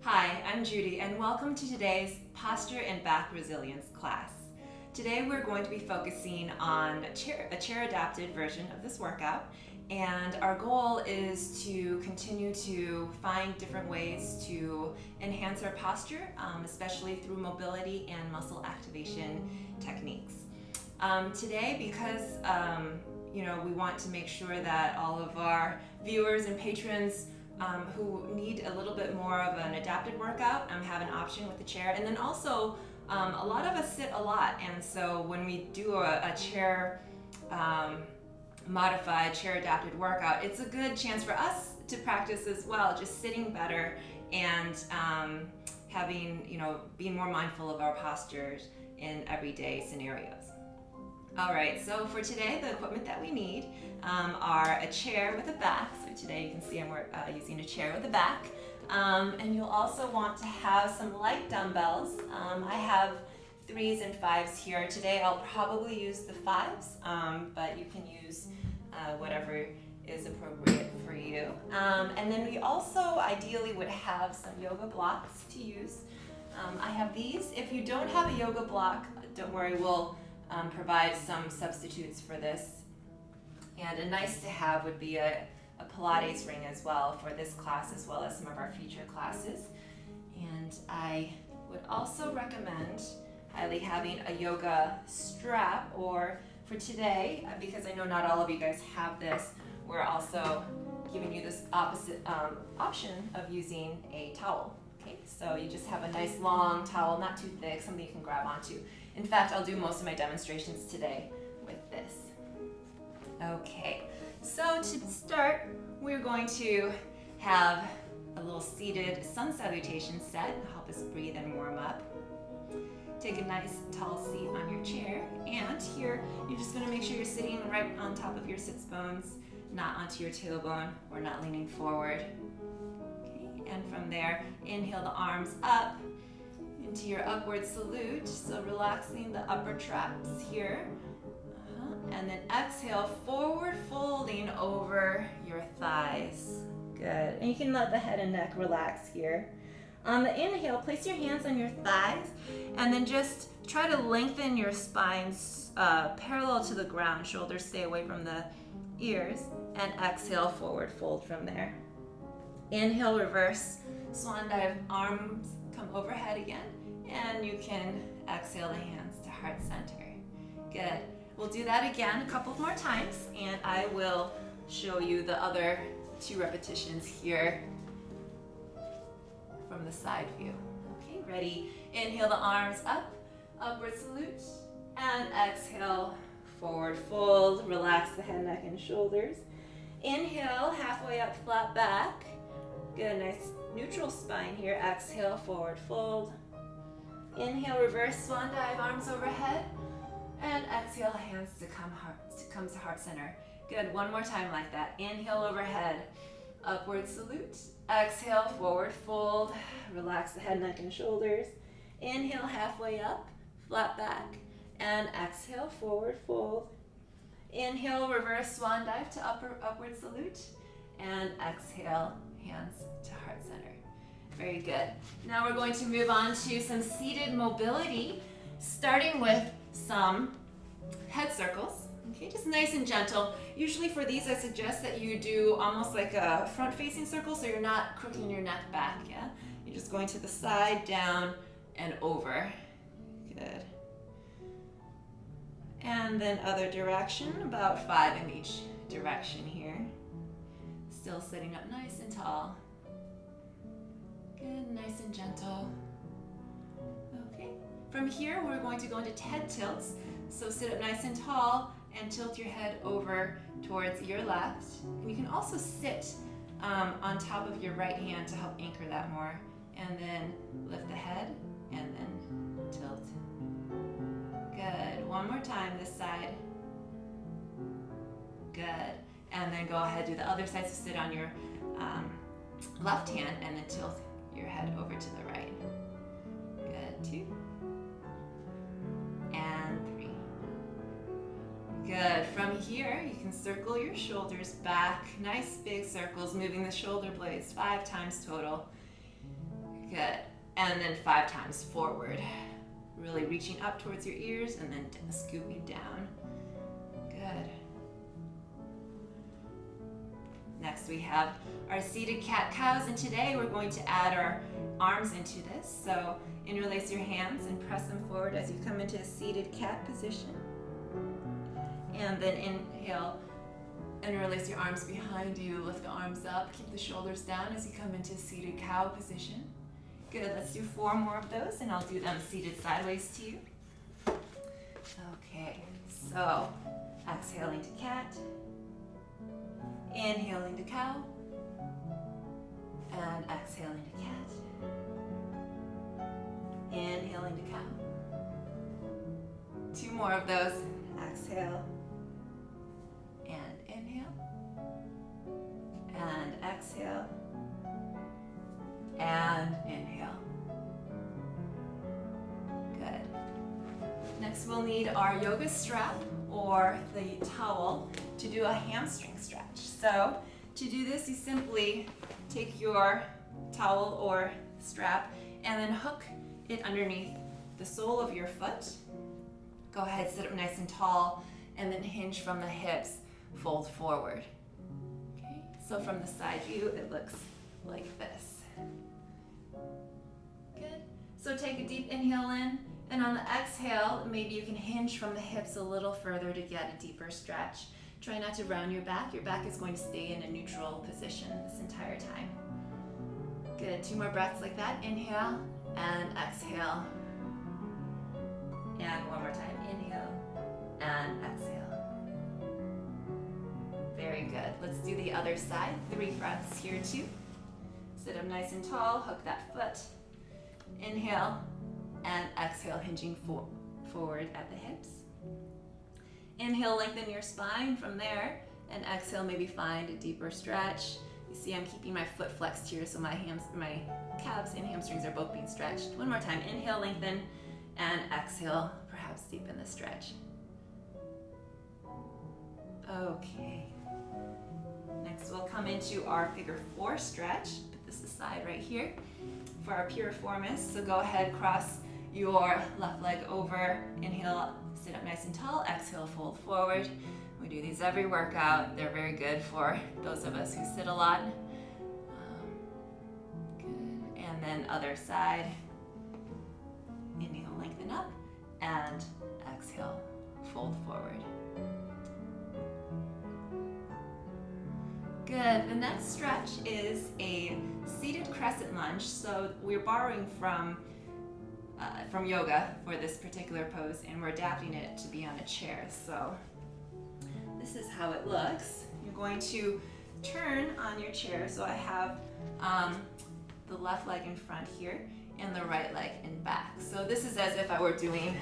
Hi, I'm Judy, and welcome to today's Posture and Back Resilience class. Today we're going to be focusing on a chair-adapted version of this workout, and our goal is to continue to find different ways to enhance our posture, especially through mobility and muscle activation techniques. Today, because we want to make sure that all of our viewers and patrons who need a little bit more of an adapted workout have an option with the chair. And then also, a lot of us sit a lot, and so when we do a chair modified, chair adapted workout, it's a good chance for us to practice as well, just sitting better and being more mindful of our postures in everyday scenarios. All right, so for today, the equipment that we need are a chair with a back. So today you can see I'm using a chair with a back. And you'll also want to have some light dumbbells. I have 3s and 5s here. Today I'll probably use the 5s, but you can use whatever is appropriate for you. And then we also ideally would have some yoga blocks to use. I have these. If you don't have a yoga block, don't worry, we'll provide some substitutes for this. And a nice to have would be a Pilates ring as well for this class, as well as some of our future classes. And I would also recommend highly having a yoga strap, or for today, because I know not all of you guys have this, we're also giving you this opposite option of using a towel. Okay, so you just have a nice long towel, not too thick, something you can grab onto. In fact, I'll do most of my demonstrations today with this. Okay, so to start, we're going to have a little seated Sun Salutations set to help us breathe and warm up. Take a nice tall seat on your chair, and here you're just going to make sure you're sitting right on top of your sits bones, not onto your tailbone or not leaning forward. Okay, and from there, inhale the arms up into your upward salute, so relaxing the upper traps here. And then exhale, forward folding over your thighs. Good. And you can let the head and neck relax here. On the inhale, place your hands on your thighs, and then just try to lengthen your spines parallel to the ground. Shoulders stay away from the ears. And exhale, forward fold from there. Inhale, reverse swan dive, arms come overhead again. And you can exhale the hands to heart center. Good. We'll do that again a couple more times, and I will show you the other 2 repetitions here from the side view. Okay, ready? Inhale the arms up, upward salute, and exhale, forward fold. Relax the head, neck, and shoulders. Inhale, halfway up, flat back. Good, nice neutral spine here. Exhale, forward fold. Inhale, reverse swan dive, arms overhead. And exhale, hands to come to heart center. Good, one more time like that. Inhale, overhead, upward salute. Exhale, forward fold. Relax the head, neck, and shoulders. Inhale, halfway up, flat back. And exhale, forward fold. Inhale, reverse swan dive to upward salute. And exhale, hands to heart center. Very good. Now we're going to move on to some seated mobility, starting with some head circles. Okay, just nice and gentle. Usually for these, I suggest that you do almost like a front-facing circle, so you're not crooking your neck back, yeah? You're just going to the side, down, and over. Good. And then other direction, about 5 in each direction here. Still sitting up nice and tall. Good, nice and gentle. Okay. From here, we're going to go into head tilts. So sit up nice and tall and tilt your head over towards your left. And you can also sit on top of your right hand to help anchor that more. And then lift the head and then tilt. Good. One more time this side. Good. And then go ahead, do the other side. So sit on your left hand and then tilt your head over to the right. Good. 2. And 3. Good. From here, you can circle your shoulders back. Nice big circles, moving the shoulder blades 5 times total. Good. And then 5 times forward. Really reaching up towards your ears and then scooping down. Good. Next we have our seated cat-cows, and today we're going to add our arms into this. So interlace your hands and press them forward as you come into a seated cat position. And then inhale, interlace your arms behind you, lift the arms up, keep the shoulders down as you come into seated cow position. Good, let's do 4 more of those, and I'll do them seated sideways to you. Okay, so exhaling to cat, inhaling to cow, and exhaling to cat, inhaling to cow. 2 more of those, exhale, and inhale, and exhale, and inhale. Good. Next we'll need our yoga strap or the towel to do a hamstring stretch. So to do this, you simply take your towel or strap and then hook it underneath the sole of your foot. Go ahead, sit up nice and tall, and then hinge from the hips, fold forward. Okay, so from the side view, it looks like this. Good. So take a deep inhale in, and on the exhale, maybe you can hinge from the hips a little further to get a deeper stretch. Try not to round your back. Your back is going to stay in a neutral position this entire time. Good. 2 more breaths like that. Inhale and exhale. And 1 more time. Inhale and exhale. Very good. Let's do the other side. 3 breaths here too. Sit up nice and tall, hook that foot. Inhale and exhale, hinging forward at the hips. Inhale, lengthen your spine from there, and exhale, maybe find a deeper stretch. You see I'm keeping my foot flexed here, so my calves and hamstrings are both being stretched. 1 more time. Inhale, lengthen, and exhale, perhaps deepen the stretch. Okay. Next we'll come into our figure 4 stretch. Put this aside right here for our piriformis. So go ahead, cross your left leg over. Inhale, sit up nice and tall. Exhale, fold forward. We do these every workout. They're very good for those of us who sit a lot. Good. And then other side. Inhale, lengthen up, and exhale, fold forward. Good. The next stretch is a seated crescent lunge. So we're borrowing from yoga for this particular pose, and we're adapting it to be on a chair. So this is how it looks. You're going to turn on your chair. So I have the left leg in front here and the right leg in back. So this is as if I were doing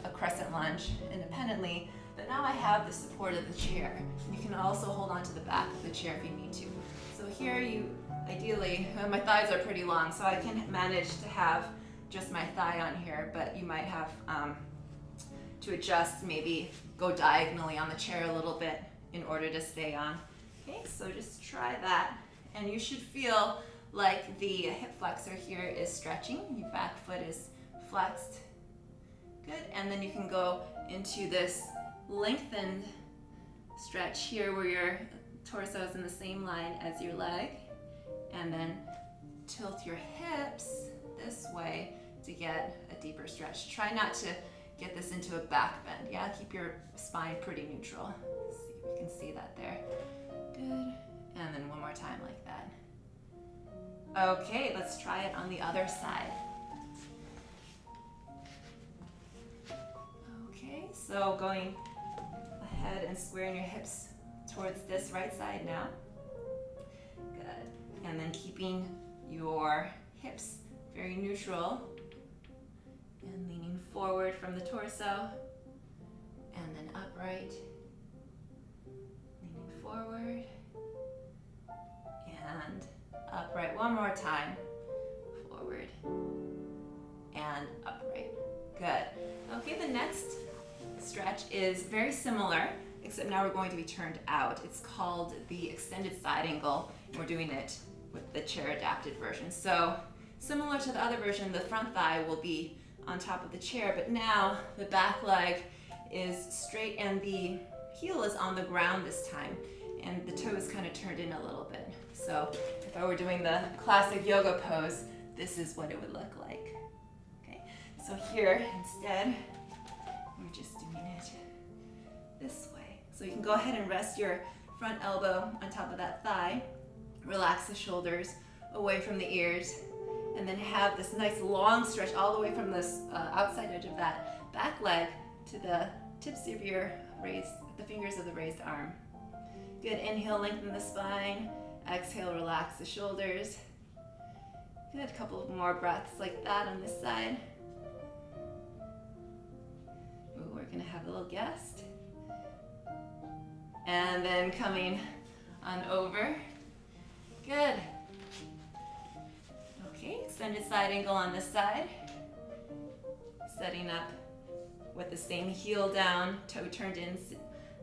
a crescent lunge independently, but now I have the support of the chair. You can also hold on to the back of the chair if you need to. So here you, ideally, my thighs are pretty long, so I can manage to have just my thigh on here, but you might have to adjust, maybe go diagonally on the chair a little bit in order to stay on. Okay, so just try that, and you should feel like the hip flexor here is stretching, your back foot is flexed. Good, and then you can go into this lengthened stretch here where your torso is in the same line as your leg, and then tilt your hips this way to get a deeper stretch. Try not to get this into a back bend. Yeah, keep your spine pretty neutral. Let's see if you can see that there. Good, and then 1 more time like that. Okay, let's try it on the other side. Okay, so going ahead and squaring your hips towards this right side now. Good. And then keeping your hips very neutral and leaning forward from the torso, and then upright, leaning forward and upright. 1 more time. Forward and upright. Good. Okay, the next stretch is very similar, except now we're going to be turned out. It's called the extended side angle. We're doing it with the chair adapted version. So Similar to the other version, the front thigh will be on top of the chair, but now the back leg is straight and the heel is on the ground this time, and the toe is kind of turned in a little bit. So if I were doing the classic yoga pose, this is what it would look like. Okay, so here instead, we're just doing it this way. So you can go ahead and rest your front elbow on top of that thigh, relax the shoulders away from the ears, and then have this nice long stretch all the way from this outside edge of that back leg to the tips of your the fingers of the raised arm. Good, inhale, lengthen the spine. Exhale, relax the shoulders. Good, a couple of more breaths like that on this side. Ooh, we're gonna have a little guest. And then coming on over. Good. Okay, extended side angle on this side. Setting up with the same heel down, toe turned in,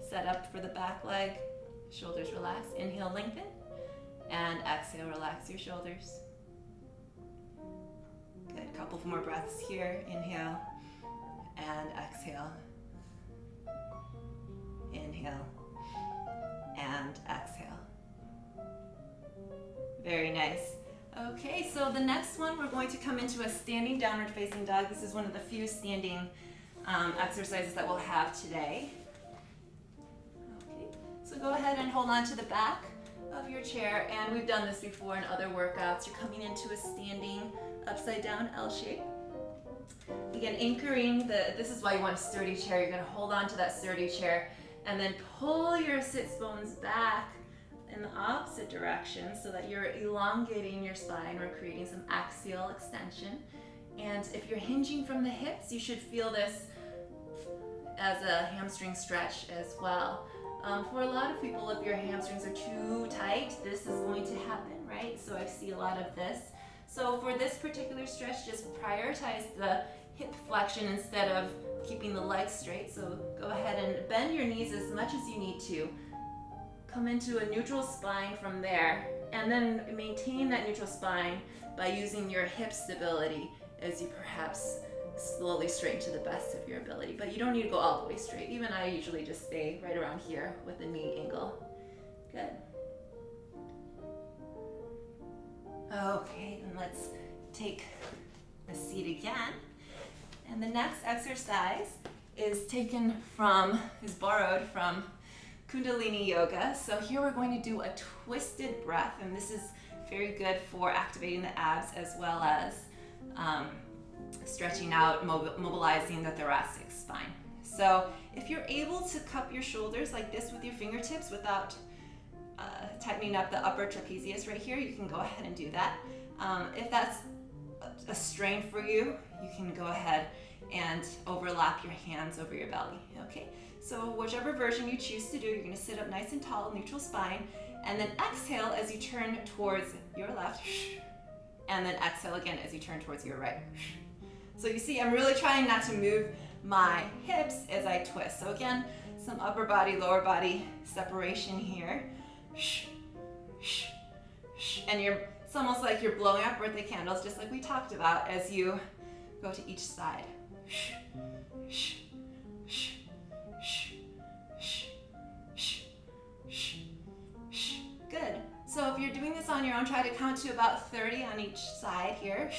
set up for the back leg. Shoulders relax. Inhale, lengthen. And exhale, relax your shoulders. Good, a couple more breaths here. Inhale and exhale. Inhale and exhale. Very nice. Okay, so the next one, we're going to come into a standing downward facing dog. This is one of the few standing exercises that we'll have today. Okay, so go ahead and hold on to the back of your chair, and we've done this before in other workouts. You're coming into a standing upside down L shape. Again, anchoring this is why you want a sturdy chair. You're going to hold on to that sturdy chair and then pull your sits bones back in the opposite direction so that you're elongating your spine or creating some axial extension. And if you're hinging from the hips, you should feel this as a hamstring stretch as well. For a lot of people, if your hamstrings are too tight, this is going to happen, right? So I see a lot of this. So for this particular stretch, just prioritize the hip flexion instead of keeping the legs straight. So go ahead and bend your knees as much as you need to. Come into a neutral spine from there, and then maintain that neutral spine by using your hip stability as you perhaps slowly straighten to the best of your ability. But you don't need to go all the way straight. Even I usually just stay right around here with the knee angle. Good. Okay, and let's take a seat again. And the next exercise is borrowed from Kundalini Yoga. So here we're going to do a twisted breath, and this is very good for activating the abs as well as stretching out, mobilizing the thoracic spine. So if you're able to cup your shoulders like this with your fingertips without tightening up the upper trapezius right here, you can go ahead and do that. If that's a strain for you, you can go ahead and overlap your hands over your belly, okay? So whichever version you choose to do, you're gonna sit up nice and tall, neutral spine, and then exhale as you turn towards your left, and then exhale again as you turn towards your right. So you see, I'm really trying not to move my hips as I twist. So again, some upper body, lower body separation here. And it's almost like you're blowing up birthday candles, just like we talked about, as you go to each side. Good. So if you're doing this on your own, try to count to about 30 on each side here.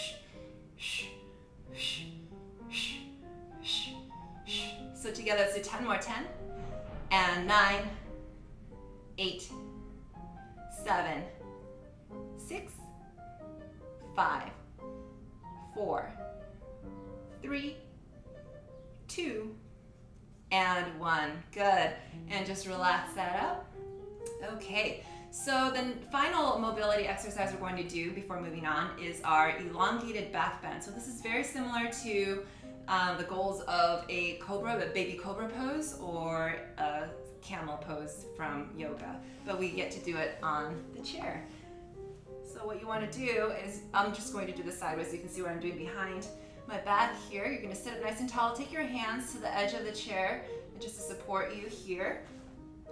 So together, let's do 10 more. 10 and 9, 8, 7, 6, 5, 4, 3, 2, and 1. Good. And just relax that up. Okay. So the final mobility exercise we're going to do before moving on is our elongated backbend. So this is very similar to the goals of a baby cobra pose or a camel pose from yoga, but we get to do it on the chair. So what you want to do is, I'm just going to do this sideways so you can see what I'm doing behind my back here. You're going to sit up nice and tall, take your hands to the edge of the chair just to support you here,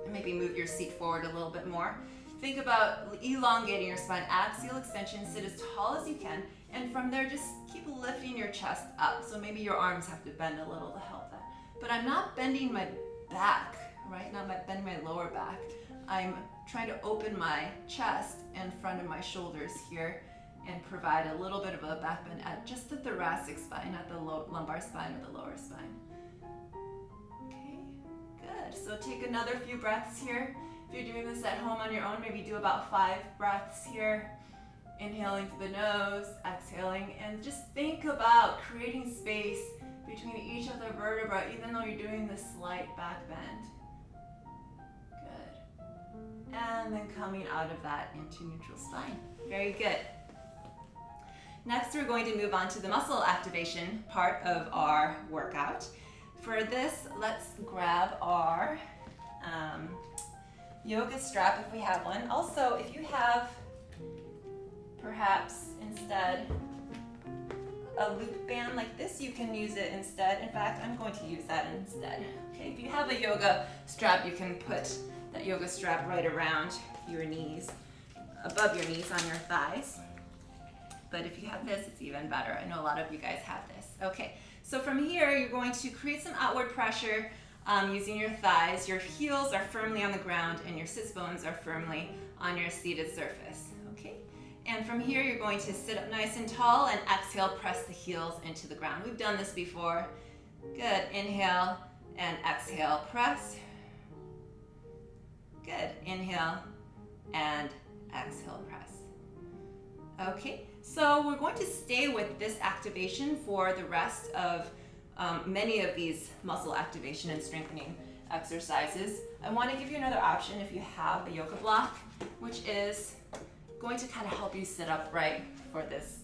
and maybe move your seat forward a little bit more. Think about elongating your spine, axial extension, sit as tall as you can, And from there, just keep lifting your chest up. So maybe your arms have to bend a little to help that. But I'm not bending my back, right? Not bending my lower back. I'm trying to open my chest and front of my shoulders here and provide a little bit of a back bend at just the thoracic spine, not the lumbar spine or the lower spine. Okay, good. So take another few breaths here. If you're doing this at home on your own, maybe do about 5 breaths here. Inhaling through the nose, exhaling, and just think about creating space between each of the vertebrae, even though you're doing this slight back bend. Good. And then coming out of that into neutral spine. Very good. Next, we're going to move on to the muscle activation part of our workout. For this, let's grab our yoga strap if we have one. Also, if you have perhaps instead a loop band like this, you can use it instead. In fact, I'm going to use that instead. Okay, if you have a yoga strap, you can put that yoga strap right around your knees, above your knees on your thighs. But if you have this, it's even better. I know a lot of you guys have this. Okay, so from here, you're going to create some outward pressure using your thighs. Your heels are firmly on the ground and your sits bones are firmly on your seated surface. Okay, and from here, you're going to sit up nice and tall and exhale, press the heels into the ground. We've done this before. Good, inhale and exhale, press. Good, inhale and exhale, press. Okay, so we're going to stay with this activation for the rest of many of these muscle activation and strengthening exercises. I want to give you another option if you have a yoga block, which is going to kind of help you sit upright for this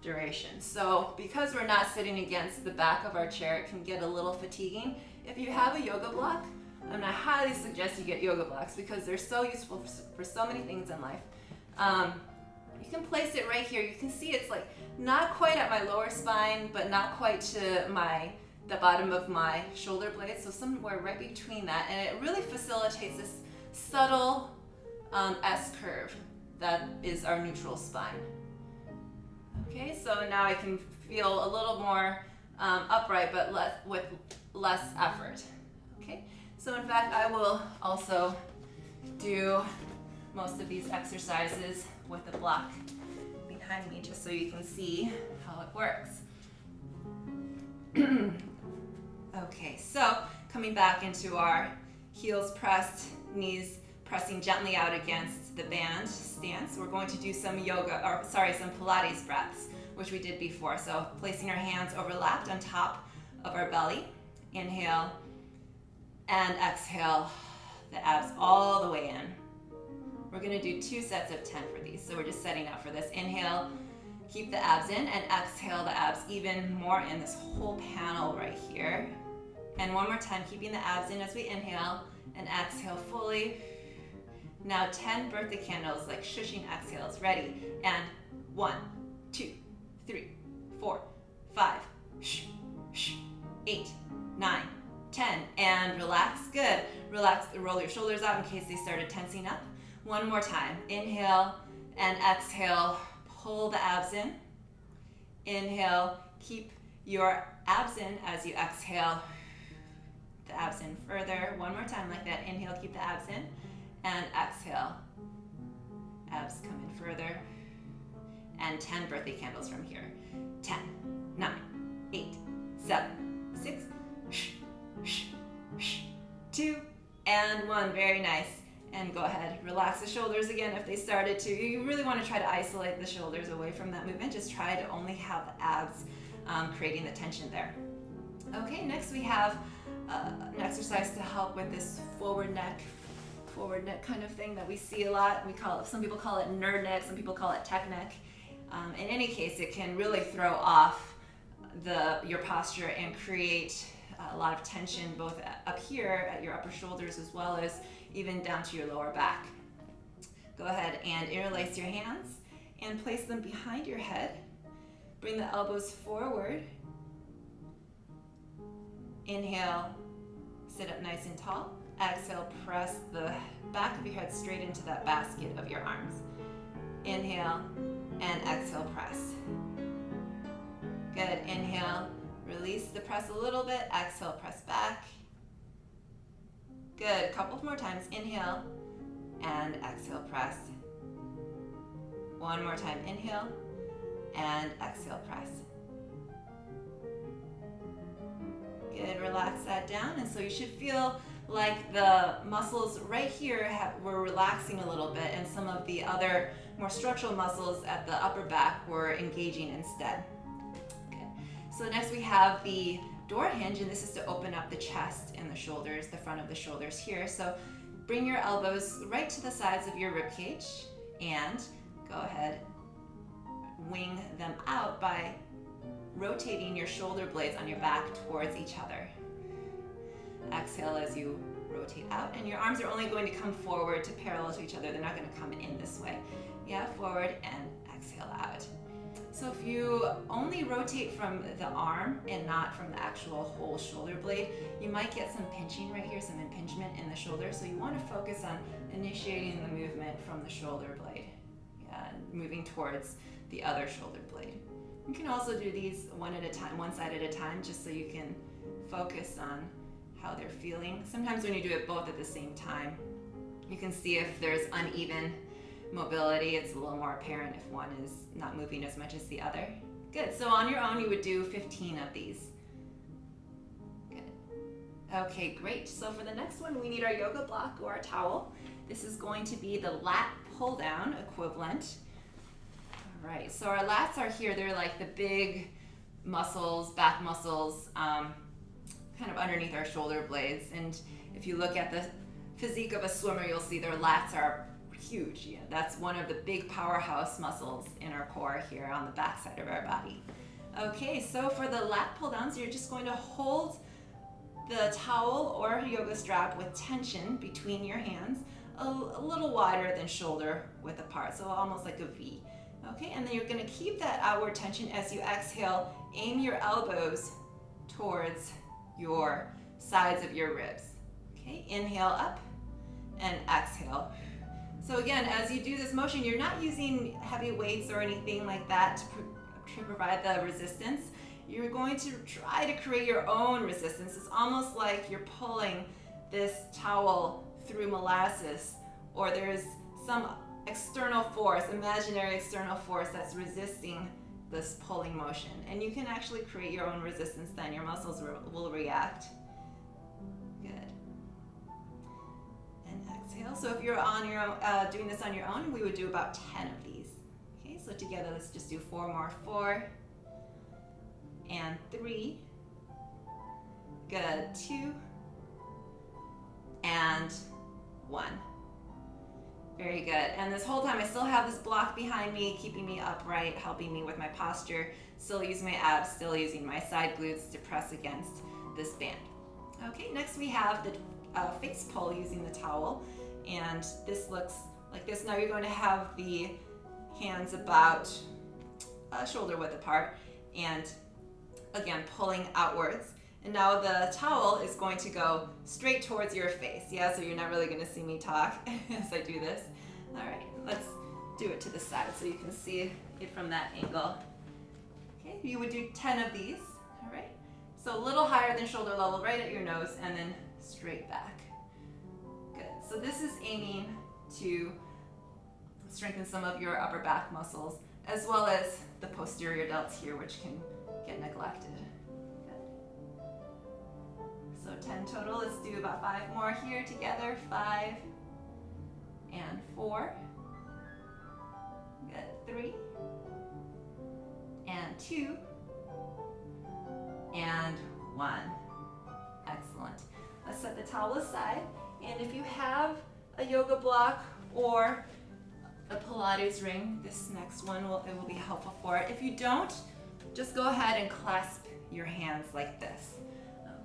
duration. So because we're not sitting against the back of our chair, it can get a little fatiguing. If you have a yoga block, and I highly suggest you get yoga blocks because they're so useful for so many things in life. You can place it right here. You can see it's like not quite at my lower spine, but not quite to the bottom of my shoulder blades. So somewhere right between that, and it really facilitates this subtle S curve that is our neutral spine. Okay, so now I can feel a little more upright, but with less effort. Okay, so in fact, I will also do most of these exercises with the block behind me, just so you can see how it works. Okay, so coming back into our heels pressed, knees pressing gently out against the band stance, we're going to do some some Pilates breaths, which we did before. So placing our hands overlapped on top of our belly, inhale and exhale the abs all the way in. We're going to do 2 sets of 10 for these, so we're just setting up for this. Inhale, keep the abs in, and exhale the abs even more in, this whole panel right here. And one more time, keeping the abs in as we inhale, and exhale fully. Now 10 birthday candles, like shushing exhales. Ready? And 1, 2, 3, 4, 5, 8, 9, 10, and relax. Good. Relax, roll your shoulders out in case they started tensing up. One more time. Inhale and exhale. Pull the abs in. Inhale. Keep your abs in as you exhale the abs in further. One more time like that. Inhale, keep the abs in. And exhale. Abs come in further. And 10 birthday candles from here. 10, 9, 8, 7, 6, 2, and 1. Very nice. And go ahead, relax the shoulders again if they started to. You really want to try to isolate the shoulders away from that movement. Just try to only have the abs creating the tension there. Okay, next we have an exercise to help with this forward neck kind of thing that we see a lot. Some people call it nerd neck, some people call it tech neck. In any case, it can really throw off your posture and create a lot of tension both up here at your upper shoulders as well as even down to your lower back. Go ahead and interlace your hands and place them behind your head. Bring the elbows forward. Inhale, sit up nice and tall. Exhale, press the back of your head straight into that basket of your arms. Inhale and exhale, press. Good, inhale, release the press a little bit, exhale, press back. Good, a couple more times, inhale, and exhale, press. One more time, inhale, and exhale, press. Good, relax that down, and so you should feel like the muscles right here were relaxing a little bit, and some of the other more structural muscles at the upper back were engaging instead. Okay. So next we have the door hinge, and this is to open up the chest and the shoulders, the front of the shoulders here. So bring your elbows right to the sides of your rib cage, and go ahead, wing them out by rotating your shoulder blades on your back towards each other. Exhale as you rotate out, and your arms are only going to come forward to parallel to each other. They're not going to come in this way. Yeah, forward and exhale out. So if you only rotate from the arm and not from the actual whole shoulder blade, you might get some pinching right here, some impingement in the shoulder. So you want to focus on initiating the movement from the shoulder blade, yeah, and moving towards the other shoulder blade. You can also do these one at a time, one side at a time, just so you can focus on how they're feeling. Sometimes when you do it both at the same time, you can see if there's uneven mobility. It's a little more apparent if one is not moving as much as the other. Good, so on your own you would do 15 of these. Good. Okay, great. So for the next one, we need our yoga block or a towel. This is going to be the lat pull-down equivalent. All right, so our lats are here. They're like the big muscles, back muscles, kind of underneath our shoulder blades. And if you look at the physique of a swimmer, you'll see their lats are huge. Yeah, that's one of the big powerhouse muscles in our core here on the back side of our body. Okay, so for the lat pull downs, you're just going to hold the towel or yoga strap with tension between your hands, a little wider than shoulder width apart, so almost like a V. Okay, and then you're going to keep that outward tension as you exhale. Aim your elbows towards your sides of your ribs. Okay, inhale up and exhale. So again, as you do this motion, you're not using heavy weights or anything like that to provide the resistance. You're going to try to create your own resistance. It's almost like you're pulling this towel through molasses, or there's some external force, imaginary external force that's resisting this pulling motion. And you can actually create your own resistance then. Your muscles will react. Good. And exhale. So if you're on your own, doing this on your own, we would do about 10 of these. Okay, so together let's just do 4 more. 4 and 3. Good. 2 and 1. Very good. And this whole time I still have this block behind me, keeping me upright, helping me with my posture, still using my abs, still using my side glutes to press against this band. Okay, next we have the face pull using the towel, and this looks like this. Now you're going to have the hands about shoulder width apart, and again pulling outwards. And now the towel is going to go straight towards your face. Yeah, so you're not really going to see me talk as I do this. All right, let's do it to the side so you can see it from that angle. Okay, you would do 10 of these. All right, so a little higher than shoulder level, right at your nose, and then straight back. Good. So this is aiming to strengthen some of your upper back muscles, as well as the posterior delts here, which can get neglected. So 10 total. Let's do about 5 more here together. 5 and 4. Good. 3 and 2 and 1. Excellent. Let's set the towel aside. And if you have a yoga block or a Pilates ring, this next one will be helpful for it. If you don't, just go ahead and clasp your hands like this.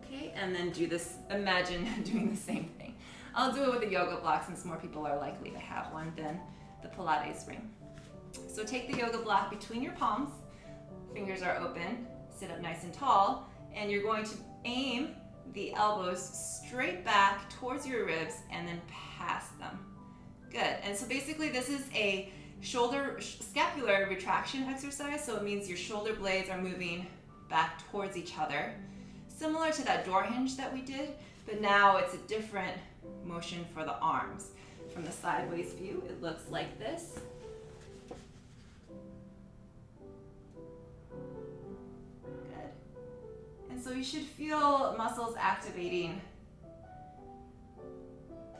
Okay, and then do this, imagine doing the same thing. I'll do it with a yoga block since more people are likely to have one than the Pilates ring. So take the yoga block between your palms, fingers are open, sit up nice and tall, and you're going to aim the elbows straight back towards your ribs and then past them. Good, and so basically this is a scapular retraction exercise, so it means your shoulder blades are moving back towards each other. Similar to that door hinge that we did, but now it's a different motion for the arms. From the sideways view, it looks like this. Good. And so you should feel muscles activating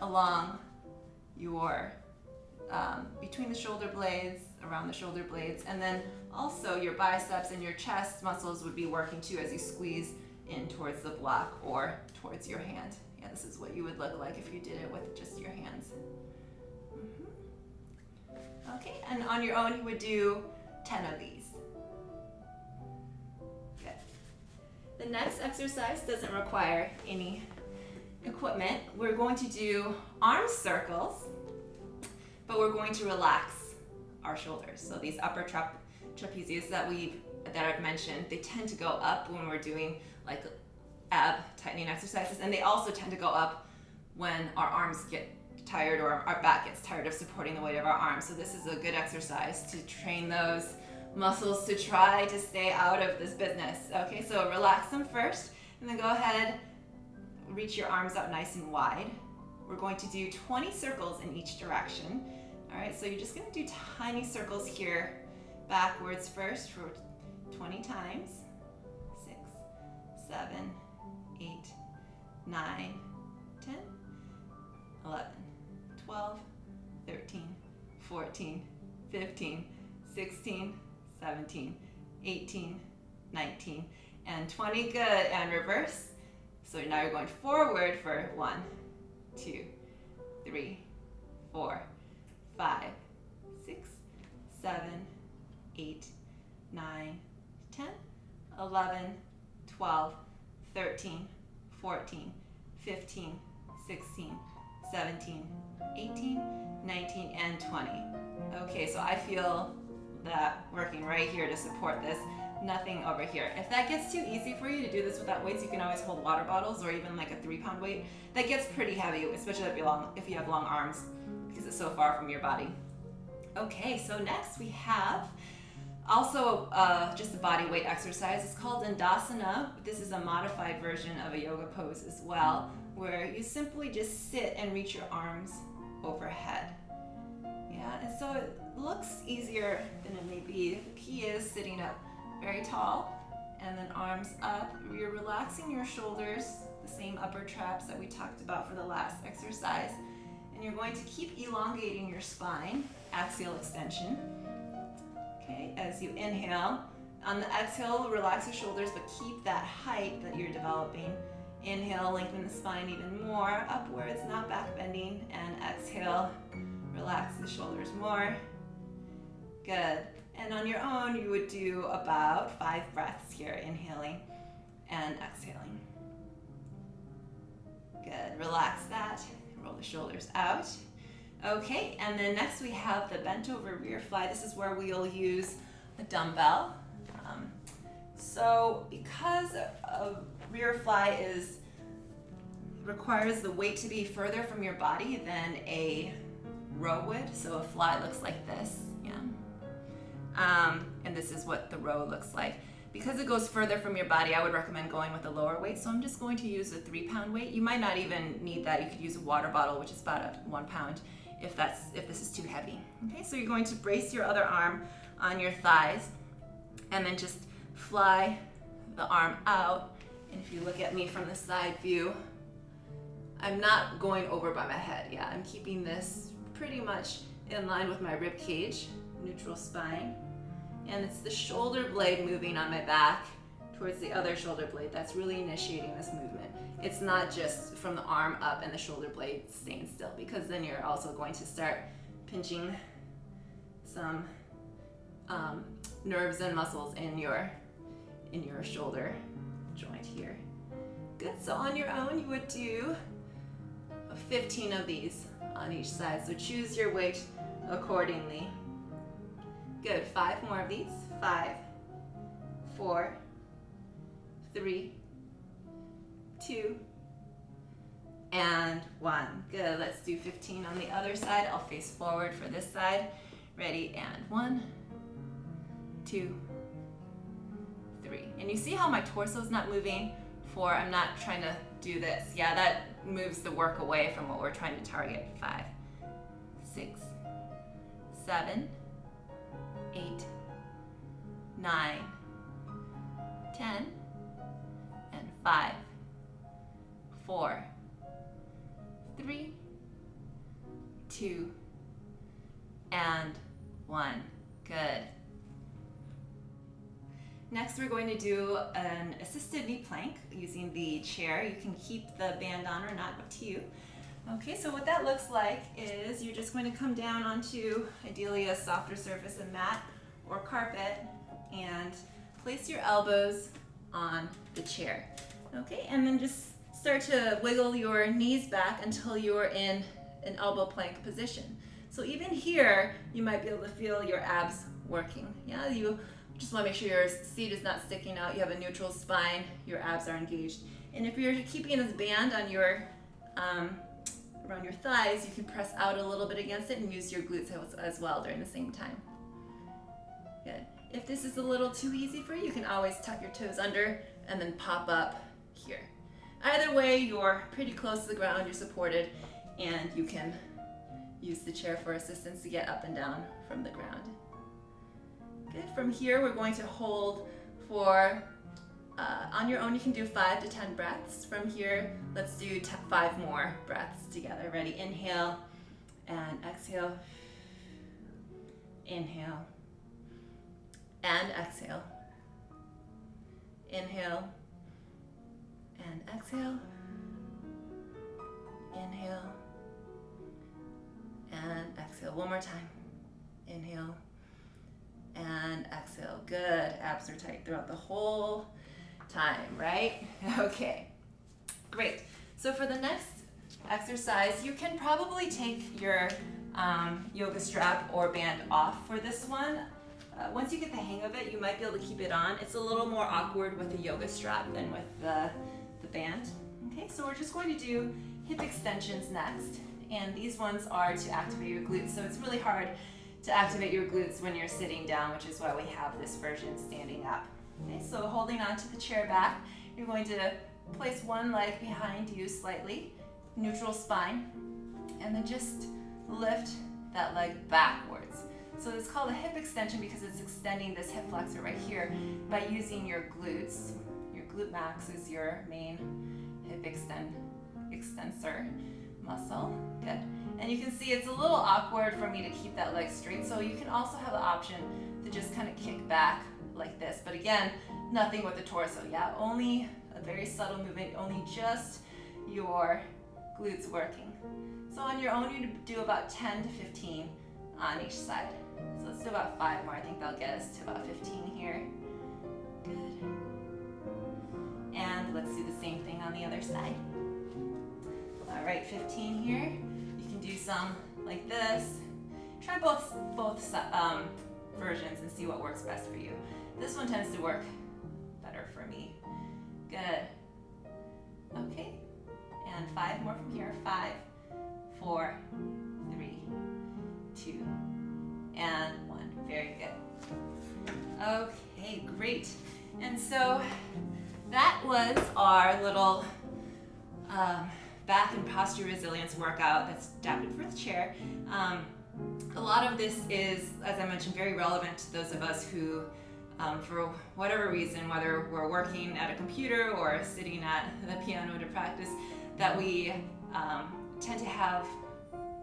along your, between the shoulder blades, around the shoulder blades, and then also your biceps and your chest muscles would be working too as you squeeze in towards the block or towards your hand. Yeah, this is what you would look like if you did it with just your hands. Okay, and on your own you would do 10 of these. Good. The next exercise doesn't require any equipment. We're going to do arm circles, but we're going to relax our shoulders. So these upper trapezius that I've mentioned, they tend to go up when we're doing like ab tightening exercises, and they also tend to go up when our arms get tired or our back gets tired of supporting the weight of our arms. So this is a good exercise to train those muscles to try to stay out of this business. Okay, so relax them first, and then go ahead, reach your arms out nice and wide. We're going to do 20 circles in each direction. All right, so you're just gonna do tiny circles here, backwards first for 20 times. 6, 7, 8, 9, 10, 11, 12, 13, 14, 15, 16, 17, 18, 19, and 20. Good, and reverse. So now you're going forward for 1, 2, 3, 4, 5, 6, 7, 8, 9, 10, 11, 12, 13, 14, 15, 16, 17, 18, 19, and 20. Okay, so I feel that working right here to support this, nothing over here. If that gets too easy for you to do this without weights, you can always hold water bottles or even like a 3-pound weight. That gets pretty heavy, especially if you have long arms, because it's so far from your body. Okay, so next we have also just a body weight exercise. It's called Dandasana. This is a modified version of a yoga pose as well, where you simply just sit and reach your arms overhead. Yeah, and so it looks easier than it may be. The key is sitting up very tall and then arms up. You're relaxing your shoulders, the same upper traps that we talked about for the last exercise. And you're going to keep elongating your spine, axial extension. Okay, as you inhale. On the exhale, relax your shoulders, but keep that height that you're developing. Inhale, lengthen the spine even more, upwards, not back bending, and exhale, relax the shoulders more. Good. And on your own, you would do about 5 breaths here, inhaling and exhaling. Good. Relax that. Roll the shoulders out. Okay, and then next we have the Bentover rear fly. This is where we'll use a dumbbell. So because a rear fly requires the weight to be further from your body than a row would, so a fly looks like this, yeah. And this is what the row looks like. Because it goes further from your body, I would recommend going with a lower weight. So I'm just going to use a 3-pound weight. You might not even need that. You could use a water bottle, which is about 1 pound, if this is too heavy. Okay, so you're going to brace your other arm on your thighs and then just fly the arm out. And if you look at me from the side view, I'm not going over by my head. Yeah, I'm keeping this pretty much in line with my rib cage, neutral spine. And it's the shoulder blade moving on my back towards the other shoulder blade that's really initiating this movement. It's not just from the arm up and the shoulder blade staying still, because then you're also going to start pinching some nerves and muscles in your shoulder joint here. Good, so on your own you would do 15 of these on each side, so choose your weight accordingly. Good, 5 more of these. 5, 4, 3, 2, and 1. Good, let's do 15 on the other side. I'll face forward for this side. Ready, and 1, 2, 3. And And you see how my torso is not moving? I'm not trying to do this. Yeah, that moves the work away from what we're trying to target. 5, 6, 7, 8, 9, 10, and 5, 4, 3, 2, and 1. Good. Next, we're going to do an assisted knee plank using the chair. You can keep the band on or not, up to you. Okay, so what that looks like is you're just going to come down onto ideally a softer surface, a mat or carpet, and place your elbows on the chair. Okay, and then just start to wiggle your knees back until you're in an elbow plank position. So even here, you might be able to feel your abs working. Yeah, you just want to make sure your seat is not sticking out. You have a neutral spine. Your abs are engaged. And if you're keeping this band on your around your thighs, you can press out a little bit against it and use your glutes as well during the same time. Good. If this is a little too easy for you, you can always tuck your toes under and then pop up here. Either way, you're pretty close to the ground. You're supported, and you can use the chair for assistance to get up and down from the ground. Good. From here, we're going to hold for, on your own, you can do 5 to 10 breaths. From here, let's do 5 more breaths together. Ready? Inhale and exhale. Inhale and exhale. Inhale and exhale. Inhale and exhale. One more time. Inhale and exhale. Good. Abs are tight throughout the whole time, right? Okay, great. So for the next exercise, you can probably take your yoga strap or band off for this one. Once you get the hang of it, you might be able to keep it on. It's a little more awkward with the yoga strap than with the band. Okay, so we're just going to do hip extensions next. And these ones are to activate your glutes. So it's really hard to activate your glutes when you're sitting down, which is why we have this version standing up. Okay, so holding onto the chair back, you're going to place one leg behind you slightly, neutral spine, and then just lift that leg backwards. So it's called a hip extension because it's extending this hip flexor right here by using your glutes. Your glute max is your main hip extensor muscle. Good. And you can see it's a little awkward for me to keep that leg straight, so you can also have the option to just kind of kick back like this. But again, nothing with the torso. Yeah, only a very subtle movement, only just your glutes working. So on your own, you do about 10 to 15 on each side. So let's do about 5 more. I think that'll get us to about 15 here. Good. And let's do the same thing on the other side. All right, 15 here. You can do some like this. Try both versions and see what works best for you. This one tends to work better for me. Good. Okay. And 5 more from here. 5, 4, 3, 2, and 1. Very good. Okay, great. And so that was our little back and posture resilience workout that's adapted for the chair. A lot of this is, as I mentioned, very relevant to those of us who, for whatever reason, whether we're working at a computer or sitting at the piano to practice, that we tend to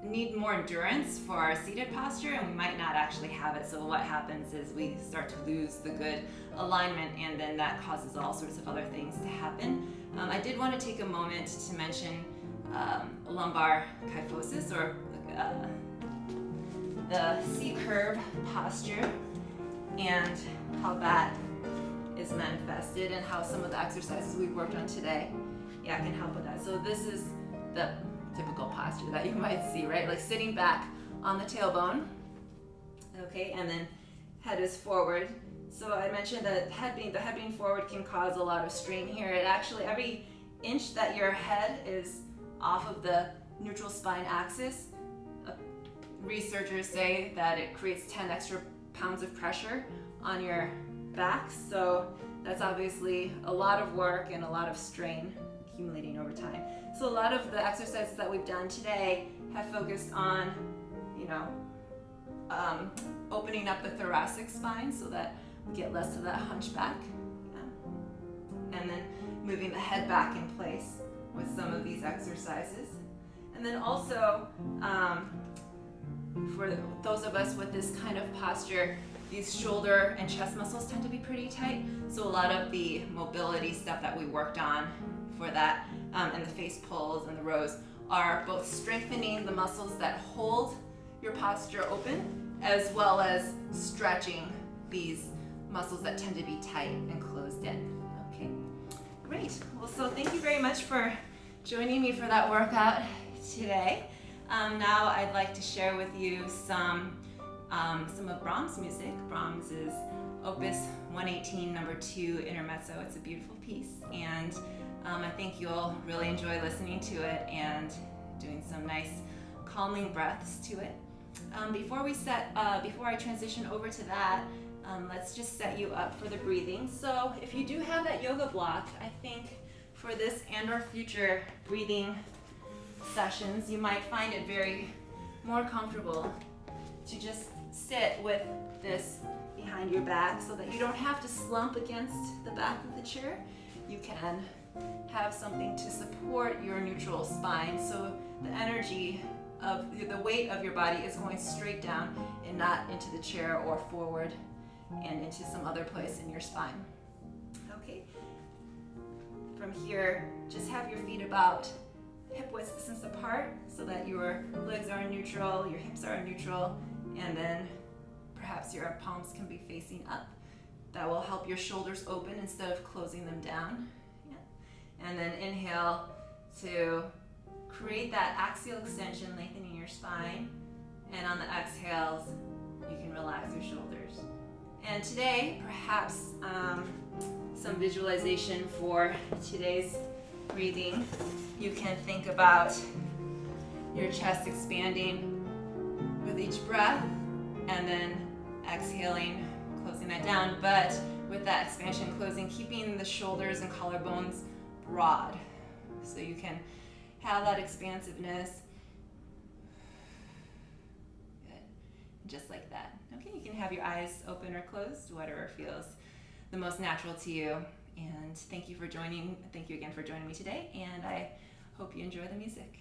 need more endurance for our seated posture, and we might not actually have it. So what happens is we start to lose the good alignment, and then that causes all sorts of other things to happen. I did want to take a moment to mention lumbar kyphosis, or the C-curve posture, and how that is manifested, and how some of the exercises we've worked on today, can help with that. So this is the typical posture that you might see, right? Like sitting back on the tailbone, okay, and then head is forward. So I mentioned that the head being forward can cause a lot of strain here. It actually, every inch that your head is off of the neutral spine axis, researchers say that it creates 10 extra pounds of pressure on your back. So that's obviously a lot of work and a lot of strain accumulating over time. So a lot of the exercises that we've done today have focused on, opening up the thoracic spine so that we get less of that hunchback. Yeah. And then moving the head back in place with some of these exercises. And then also, for those of us with this kind of posture, these shoulder and chest muscles tend to be pretty tight. So a lot of the mobility stuff that we worked on for that, and the face pulls and the rows, are both strengthening the muscles that hold your posture open, as well as stretching these muscles that tend to be tight and closed in. Okay, great. Well, so thank you very much for joining me for that workout today. Now I'd like to share with you some of Brahms' music. Brahms is Opus 118, number 2, Intermezzo. It's a beautiful piece, and I think you'll really enjoy listening to it and doing some nice calming breaths to it. Before I transition over to that, let's just set you up for the breathing. So if you do have that yoga block, I think for this and or future breathing sessions, you might find it very more comfortable to just sit with this behind your back so that you don't have to slump against the back of the chair. You can have something to support your neutral spine, so the energy of the weight of your body is going straight down and not into the chair or forward and into some other place in your spine. Okay. From here, just have your feet about hip-width distance apart so that your legs are in neutral, your hips are in neutral, and then perhaps your palms can be facing up. That will help your shoulders open instead of closing them down. Yeah. And then inhale to create that axial extension, lengthening your spine. And on the exhales, you can relax your shoulders. And today, perhaps some visualization for today's breathing. You can think about your chest expanding with each breath and then exhaling, closing that down. But with that expansion closing, keeping the shoulders and collarbones broad. So you can have that expansiveness. Good. Just like that. Okay, you can have your eyes open or closed, whatever feels the most natural to you. And thank you again for joining me today, and I hope you enjoy the music.